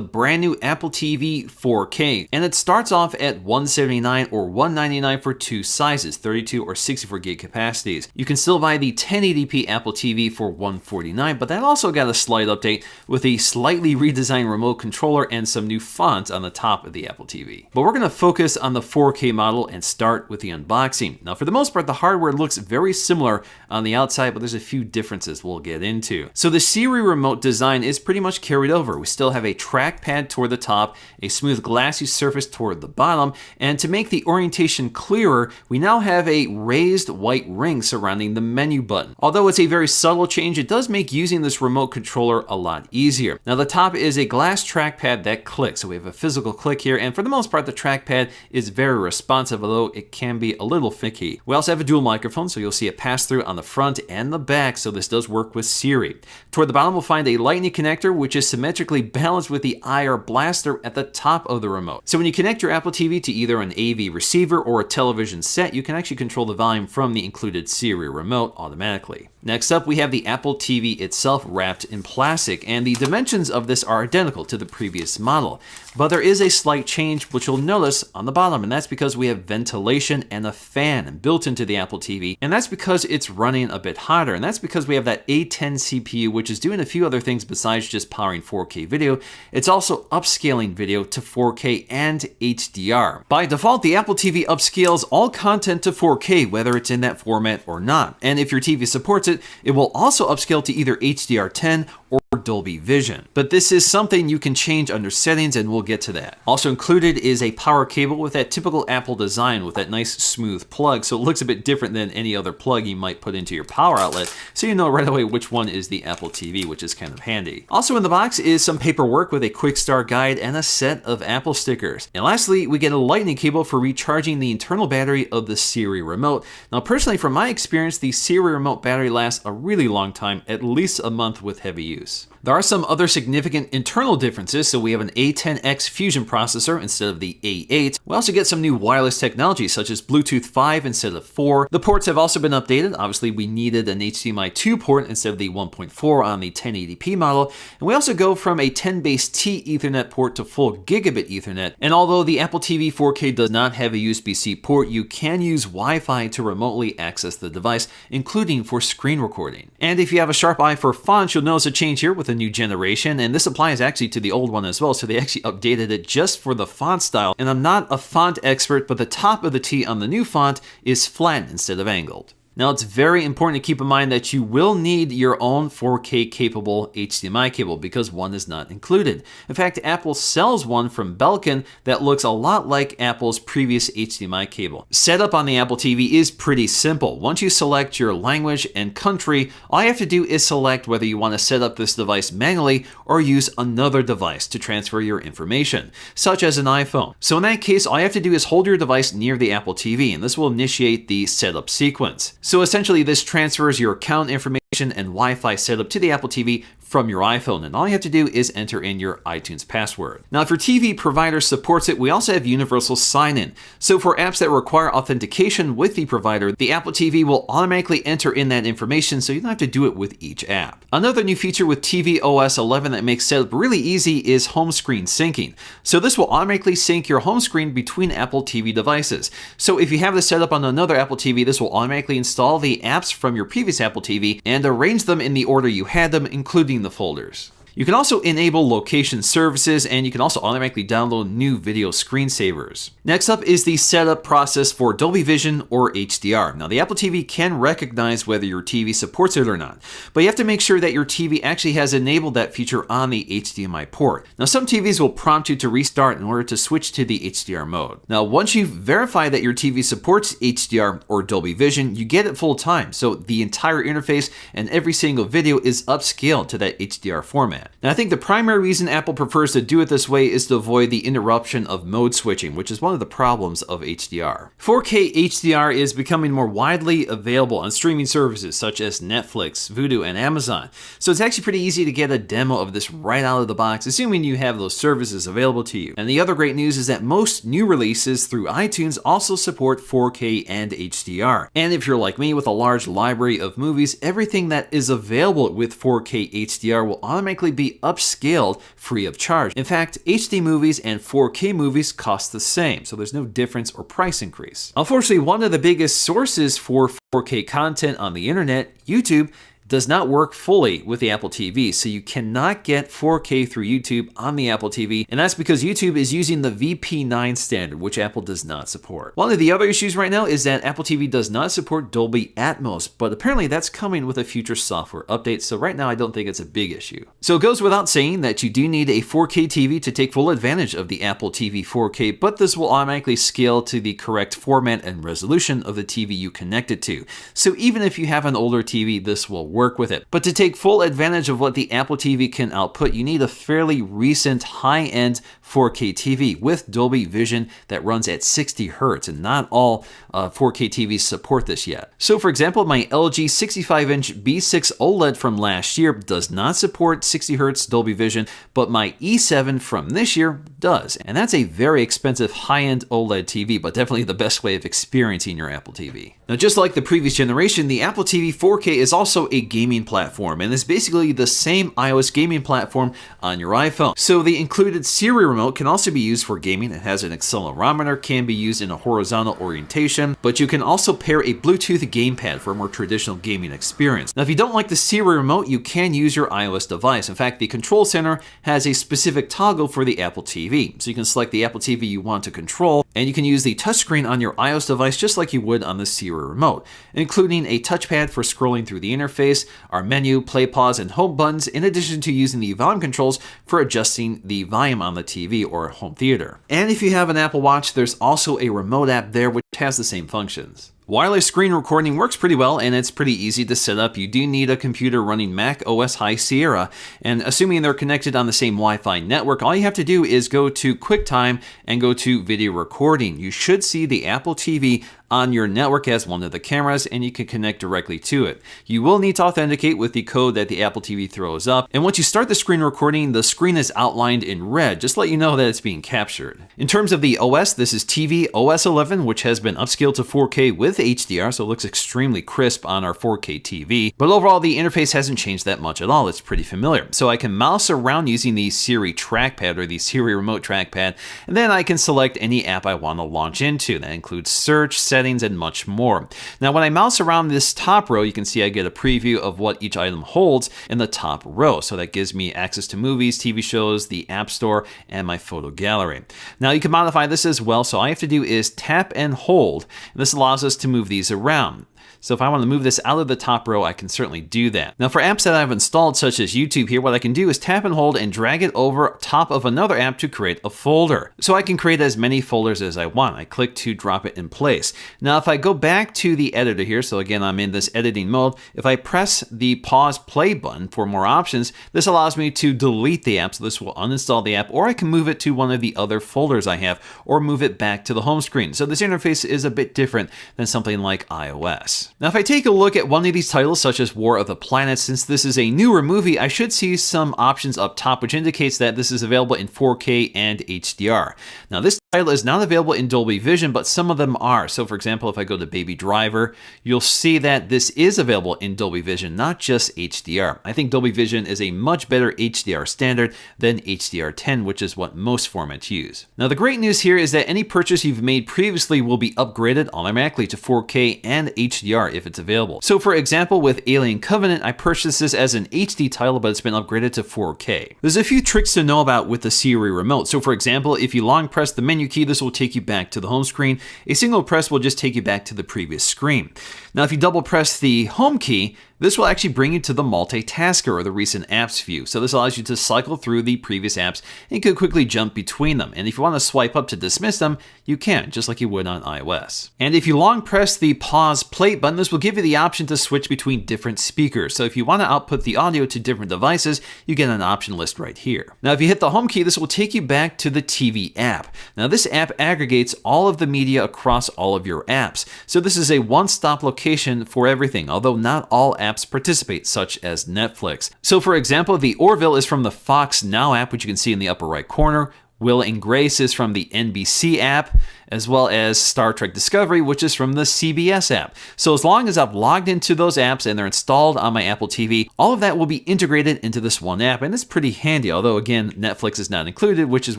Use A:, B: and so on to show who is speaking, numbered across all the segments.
A: brand new Apple TV 4K, and it starts off at $179 or $199 for two sizes, 32 or 64 gig capacities. You can still buy the 1080p Apple TV for $149, but that also got a slight update with a slightly redesigned remote controller and some new fonts on the top of the Apple TV. But we're going to focus on the 4K model and start with the unboxing. Now, for the most part, the hardware looks very similar on the outside, but there's a few differences we'll get into. So the Siri Remote design is pretty much carried over. We still have a trackpad toward the top, a smooth glassy surface toward the bottom, and to make the orientation clearer, we now have a raised white ring surrounding the menu button. Although it's a very subtle change, it does make using this remote controller a lot easier. Now the top is a glass trackpad that clicks, so we have a physical click here, and for the most part the trackpad is very responsive, although it can be a little finicky. We also have a dual microphone, so you'll see a pass-through on the front and the back, so this does work with Siri. Toward the bottom we'll find a lightning connector, which is symmetrically balanced with the IR blaster at the top of the remote. So when you connect your Apple TV to either an AV receiver or a television set, you can actually control the volume from the included Siri Remote automatically. Next up, we have the Apple TV itself wrapped in plastic, and the dimensions of this are identical to the previous model. But there is a slight change, which you'll notice on the bottom, and that's because we have ventilation and a fan built into the Apple TV, and that's because it's running a bit hotter, and that's because we have that A10 CPU, which is doing a few other things besides just powering 4K video. It's also upscaling video to 4K and HDR. By default, the Apple TV upscales all content to 4K, whether it's in that format or not, and if your TV supports it, it will also upscale to either HDR10 or Dolby Vision. But this is something you can change under settings, and we'll get to that. Also included is a power cable with that typical Apple design with that nice smooth plug, so it looks a bit different than any other plug you might put into your power outlet, so you know right away which one is the Apple TV, which is kind of handy. Also in the box is some paperwork with a quick start guide and a set of Apple stickers. And lastly, we get a lightning cable for recharging the internal battery of the Siri Remote. Now personally, from my experience, the Siri Remote battery lasts a really long time, at least a month with heavy use. There are some other significant internal differences, so we have an A10X Fusion processor instead of the A8. We also get some new wireless technology such as Bluetooth 5 instead of 4. The ports have also been updated. Obviously we needed an HDMI 2 port instead of the 1.4 on the 1080p model. And we also go from a 10 base T Ethernet port to full Gigabit Ethernet. And although the Apple TV 4K does not have a USB-C port, you can use Wi-Fi to remotely access the device, including for screen recording. And if you have a sharp eye for fonts, you'll notice a change here with a new generation, and this applies actually to the old one as well, so they actually updated it just for the font style. And I'm not a font expert, but the top of the T on the new font is flat instead of angled. Now, it's very important to keep in mind that you will need your own 4K capable HDMI cable because one is not included. In fact, Apple sells one from Belkin that looks a lot like Apple's previous HDMI cable. Setup on the Apple TV is pretty simple. Once you select your language and country, all you have to do is select whether you want to set up this device manually or use another device to transfer your information, such as an iPhone. So in that case, all you have to do is hold your device near the Apple TV, and this will initiate the setup sequence. So essentially, this transfers your account information and Wi-Fi setup to the Apple TV from your iPhone, and all you have to do is enter in your iTunes password. Now, if your TV provider supports it, we also have universal sign-in. So for apps that require authentication with the provider, the Apple TV will automatically enter in that information, so you don't have to do it with each app. Another new feature with tvOS 11 that makes setup really easy is home screen syncing. So this will automatically sync your home screen between Apple TV devices. So if you have this set up on another Apple TV, this will automatically install the apps from your previous Apple TV and arrange them in the order you had them, including the folders. You can also enable location services, and you can also automatically download new video screensavers. Next up is the setup process for Dolby Vision or HDR. Now, the Apple TV can recognize whether your TV supports it or not, but you have to make sure that your TV actually has enabled that feature on the HDMI port. Now, some TVs will prompt you to restart in order to switch to the HDR mode. Now, once you verify that your TV supports HDR or Dolby Vision, you get it full time, so the entire interface and every single video is upscaled to that HDR format. Now, I think the primary reason Apple prefers to do it this way is to avoid the interruption of mode switching, which is one of the problems of HDR. 4K HDR is becoming more widely available on streaming services such as Netflix, Vudu, and Amazon. So it's actually pretty easy to get a demo of this right out of the box, assuming you have those services available to you. And the other great news is that most new releases through iTunes also support 4K and HDR. And if you're like me with a large library of movies, everything that is available with 4K HDR will automatically simply be upscaled free of charge. In fact, HD movies and 4K movies cost the same, so there's no difference or price increase. Unfortunately, one of the biggest sources for 4K content on the internet, YouTube, does not work fully with the Apple TV, so you cannot get 4K through YouTube on the Apple TV, and that's because YouTube is using the VP9 standard, which Apple does not support. One of the other issues right now is that Apple TV does not support Dolby Atmos, but apparently that's coming with a future software update, so right now I don't think it's a big issue. So it goes without saying that you do need a 4K TV to take full advantage of the Apple TV 4K, but this will automatically scale to the correct format and resolution of the TV you connect it to. So even if you have an older TV, this will work with it. But to take full advantage of what the Apple TV can output, you need a fairly recent high-end 4K TV with Dolby Vision that runs at 60 Hz, and not all 4K TVs support this yet. So for example, my LG 65-inch B6 OLED from last year does not support 60 Hz Dolby Vision, but my E7 from this year does. And that's a very expensive high-end OLED TV, but definitely the best way of experiencing your Apple TV. Now, just like the previous generation, the Apple TV 4K is also a gaming platform, and is basically the same iOS gaming platform on your iPhone. So the included Siri Remote can also be used for gaming. It has an accelerometer, can be used in a horizontal orientation, but you can also pair a Bluetooth gamepad for a more traditional gaming experience. Now, if you don't like the Siri Remote, you can use your iOS device. In fact, the Control Center has a specific toggle for the Apple TV. So you can select the Apple TV you want to control, and you can use the touchscreen on your iOS device just like you would on the Siri Remote, including a touchpad for scrolling through the interface, our menu, play, pause, and home buttons, in addition to using the volume controls for adjusting the volume on the TV or home theater. And if you have an Apple Watch, there's also a remote app there which has the same functions. Wireless screen recording works pretty well, and it's pretty easy to set up. You do need a computer running Mac OS High Sierra, and assuming they're connected on the same Wi-Fi network, all you have to do is go to QuickTime and go to Video Recording. You should see the Apple TV on your network as one of the cameras, and you can connect directly to it. You will need to authenticate with the code that the Apple TV throws up, and once you start the screen recording, the screen is outlined in red, just to let you know that it's being captured. In terms of the OS, this is TV OS 11, which has been upscaled to 4K with HDR, so it looks extremely crisp on our 4K TV. But overall, the interface hasn't changed that much at all. It's pretty familiar. So I can mouse around using the Siri trackpad or the Siri Remote trackpad, and then I can select any app I want to launch into. That includes search, settings, and much more. Now, when I mouse around this top row, you can see I get a preview of what each item holds in the top row. So that gives me access to movies, TV shows, the App Store, and my photo gallery. Now, you can modify this as well. So all I have to do is tap and hold. And this allows us to move these around. So if I want to move this out of the top row, I can certainly do that. Now for apps that I've installed, such as YouTube here, what I can do is tap and hold and drag it over top of another app to create a folder. So I can create as many folders as I want. I click to drop it in place. Now if I go back to the editor here, so again, I'm in this editing mode. If I press the pause play button for more options, this allows me to delete the app. So this will uninstall the app, or I can move it to one of the other folders I have, or move it back to the home screen. So this interface is a bit different than something like iOS. Now, if I take a look at one of these titles, such as War of the Planets, since this is a newer movie, I should see some options up top, which indicates that this is available in 4K and HDR. Now, this title is not available in Dolby Vision, but some of them are. So, for example, if I go to Baby Driver, you'll see that this is available in Dolby Vision, not just HDR. I think Dolby Vision is a much better HDR standard than HDR10, which is what most formats use. Now, the great news here is that any purchase you've made previously will be upgraded automatically to 4K and HDR if it's available. So for example, with Alien Covenant, I purchased this as an HD title, but it's been upgraded to 4K. There's a few tricks to know about with the Siri Remote. So for example, if you long press the menu key, this will take you back to the home screen. A single press will just take you back to the previous screen. Now, if you double press the home key, this will actually bring you to the multitasker or the recent apps view. So this allows you to cycle through the previous apps and can quickly jump between them. And if you want to swipe up to dismiss them, you can, just like you would on iOS. And if you long press the pause play button, this will give you the option to switch between different speakers. So if you want to output the audio to different devices, you get an option list right here. Now, if you hit the home key, this will take you back to the TV app. Now, this app aggregates all of the media across all of your apps. So this is a one-stop location for everything, although not all apps participate, such as Netflix. So for example, the Orville is from the Fox Now app, which you can see in the upper right corner. Will and Grace is from the NBC app, as well as Star Trek Discovery, which is from the CBS app. So as long as I've logged into those apps and they're installed on my Apple TV, all of that will be integrated into this one app, and it's pretty handy, although again, Netflix is not included, which is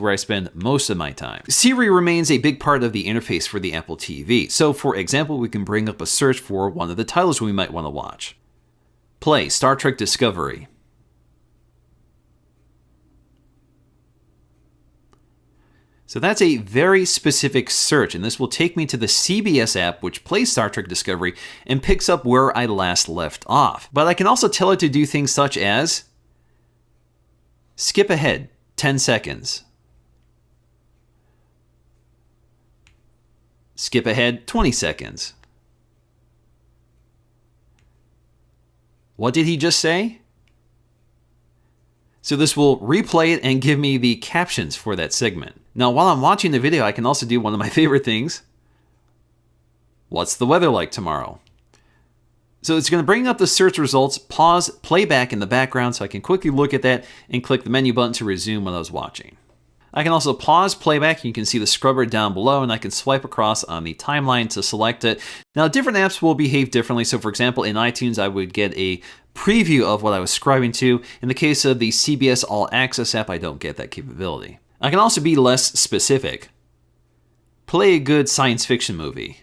A: where I spend most of my time. Siri remains a big part of the interface for the Apple TV. So for example, we can bring up a search for one of the titles we might want to watch. Play Star Trek Discovery. So that's a very specific search, and this will take me to the CBS app, which plays Star Trek Discovery and picks up where I last left off. But I can also tell it to do things such as skip ahead 10 seconds. Skip ahead 20 seconds. What did he just say? So this will replay it and give me the captions for that segment. Now, while I'm watching the video, I can also do one of my favorite things. What's the weather like tomorrow? So it's going to bring up the search results, pause, playback in the background so I can quickly look at that and click the menu button to resume what I was watching. I can also pause playback. You can see the scrubber down below, and I can swipe across on the timeline to select it. Now, different apps will behave differently. So for example, in iTunes, I would get a preview of what I was scribing to. In the case of the CBS All Access app, I don't get that capability. I can also be less specific. Play a good science fiction movie.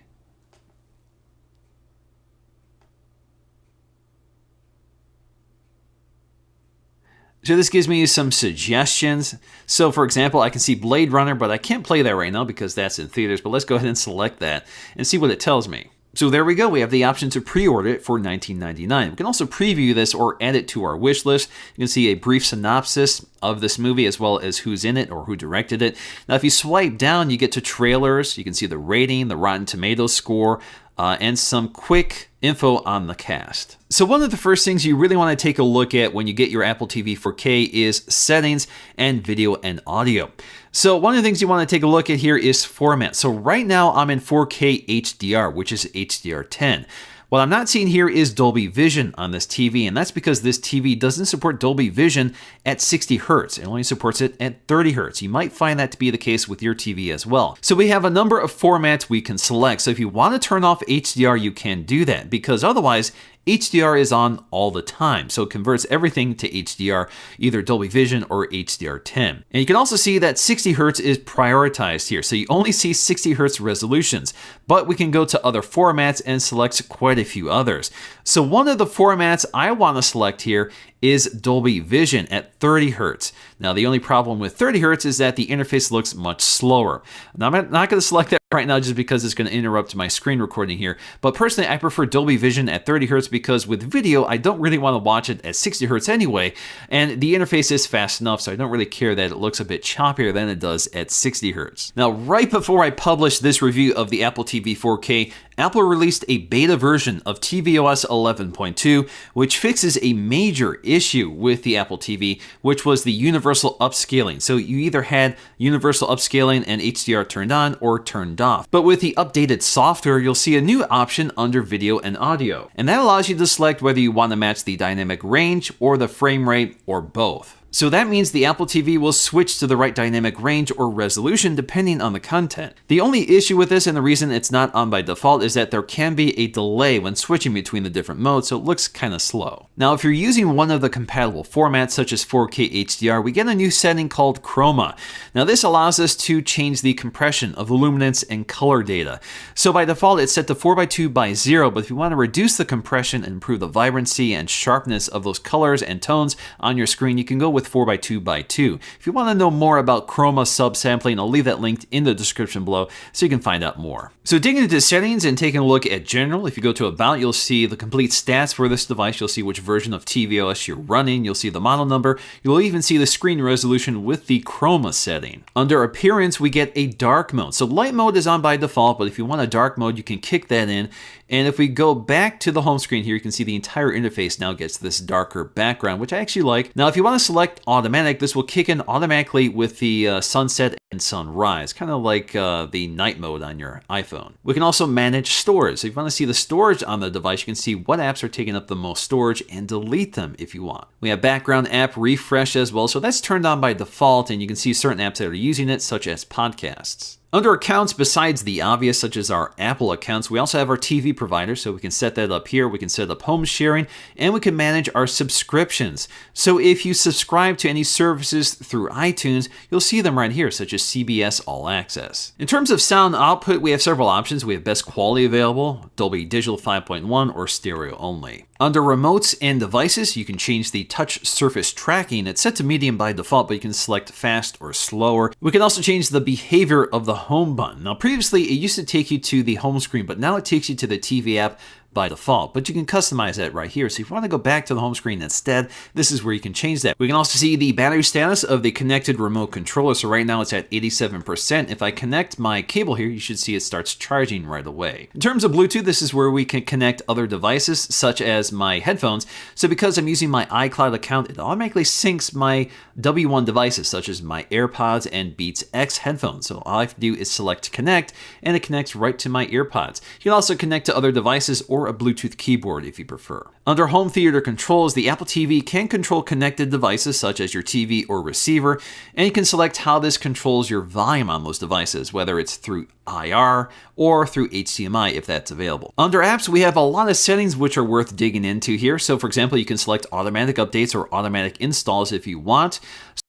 A: So this gives me some suggestions. So for example, I can see Blade Runner, but I can't play that right now because that's in theaters. But let's go ahead and select that and see what it tells me. So there we go. We have the option to pre-order it for $19.99. We can also preview this or add it to our wish list. You can see a brief synopsis of this movie as well as who's in it or who directed it. Now, if you swipe down, you get to trailers. You can see the rating, the Rotten Tomatoes score, and some quick info on the cast. So one of the first things you really want to take a look at when you get your Apple TV 4K is settings and video and audio. So one of the things you want to take a look at here is format. So right now I'm in 4K HDR, which is HDR10. What I'm not seeing here is Dolby Vision on this TV, and that's because this TV doesn't support Dolby Vision at 60 Hertz. It only supports it at 30 Hertz. You might find that to be the case with your TV as well. So we have a number of formats we can select. So if you want to turn off HDR, you can do that, because otherwise HDR is on all the time. So it converts everything to HDR, either Dolby Vision or HDR10. And you can also see that 60 Hertz is prioritized here. So you only see 60 Hertz resolutions, but we can go to other formats and select quite a few others. So one of the formats I want to select here is Dolby Vision at 30 Hertz. Now, the only problem with 30 Hertz is that the interface looks much slower. Now, I'm not going to select that right now just because it's going to interrupt my screen recording here. But personally, I prefer Dolby Vision at 30 Hertz because with video, I don't really want to watch it at 60 Hertz anyway. And the interface is fast enough, so I don't really care that it looks a bit choppier than it does at 60 Hertz. Now, right before I published this review of the Apple TV 4K, Apple released a beta version of tvOS 11.2, which fixes a major issue with the Apple TV, which was the universal upscaling. So you either had universal upscaling and HDR turned on or turned off. But with the updated software, you'll see a new option under video and audio. And that allows you to select whether you want to match the dynamic range or the frame rate or both. So that means the Apple TV will switch to the right dynamic range or resolution depending on the content. The only issue with this, and the reason it's not on by default, is that there can be a delay when switching between the different modes, so it looks kind of slow. Now, if you're using one of the compatible formats, such as 4K HDR, we get a new setting called Chroma. Now, this allows us to change the compression of luminance and color data. So by default, it's set to 4:2:0, but if you want to reduce the compression and improve the vibrancy and sharpness of those colors and tones on your screen, you can go with 4:2:2. If you want to know more about Chroma subsampling, I'll leave that linked in the description below so you can find out more. So digging into settings and taking a look at general, if you go to About, you'll see the complete stats for this device. You'll see which version of tvOS you're running. You'll see the model number. You'll even see the screen resolution with the Chroma setting. Under Appearance, we get a dark mode. So light mode is on by default, but if you want a dark mode, you can kick that in. And if we go back to the home screen here, you can see the entire interface now gets this darker background, which I actually like. Now, if you want to select automatic, this will kick in automatically with the sunset and sunrise, kind of like the night mode on your iPhone. We can also manage storage. So if you want to see the storage on the device, you can see what apps are taking up the most storage and delete them if you want. We have background app refresh as well, so that's turned on by default, and you can see certain apps that are using it, such as podcasts. Under accounts, besides the obvious, such as our Apple accounts, we also have our TV provider, so we can set that up here. We can set up home sharing, and we can manage our subscriptions. So if you subscribe to any services through iTunes, you'll see them right here, such as CBS All Access. In terms of sound output, we have several options. We have best quality available, Dolby Digital 5.1, or stereo only. Under remotes and devices, you can change the touch surface tracking. It's set to medium by default, but you can select fast or slower. We can also change the behavior of the home button. Now, previously, it used to take you to the home screen, but now it takes you to the TV app by default, but you can customize that right here. So if you want to go back to the home screen instead, this is where you can change that. We can also see the battery status of the connected remote controller. So right now it's at 87%. If I connect my cable here, you should see it starts charging right away. In terms of Bluetooth, this is where we can connect other devices, such as my headphones. So because I'm using my iCloud account, it automatically syncs my W1 devices, such as my AirPods and Beats X headphones. So all I have to do is select connect, and it connects right to my earpods. You can also connect to other devices or a Bluetooth keyboard if you prefer. Under home theater controls, the Apple TV can control connected devices such as your TV or receiver, and you can select how this controls your volume on those devices, whether it's through IR or through HDMI if that's available. Under apps, we have a lot of settings which are worth digging into here. So for example, you can select automatic updates or automatic installs if you want.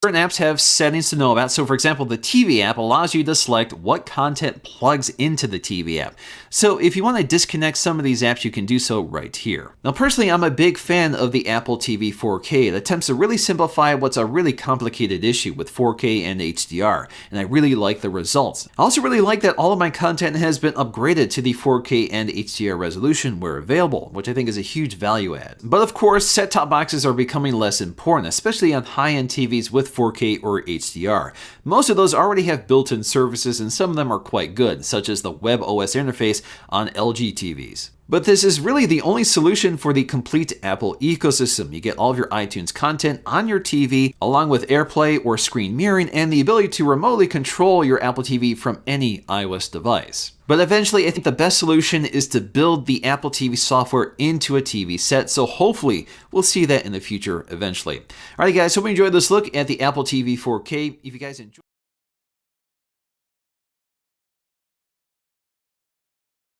A: Certain apps have settings to know about. So for example, the TV app allows you to select what content plugs into the TV app. So if you want to disconnect some of these apps, you can do so right here. Now personally, I'm a big fan of the Apple TV 4K. It attempts to really simplify what's a really complicated issue with 4K and HDR, and I really like the results. I also really like that all of my content has been upgraded to the 4K and HDR resolution where available, which I think is a huge value add. But of course, set-top boxes are becoming less important, especially on high-end TVs with 4K or HDR. Most of those already have built-in services, and some of them are quite good, such as the WebOS interface on LG TVs. But this is really the only solution for the complete Apple ecosystem. You get all of your iTunes content on your TV, along with AirPlay or screen mirroring, and the ability to remotely control your Apple TV from any iOS device. But eventually, I think the best solution is to build the Apple TV software into a TV set, so hopefully we'll see that in the future eventually. Alright guys, hope you enjoyed this look at the Apple TV 4K. If you guys enjoyed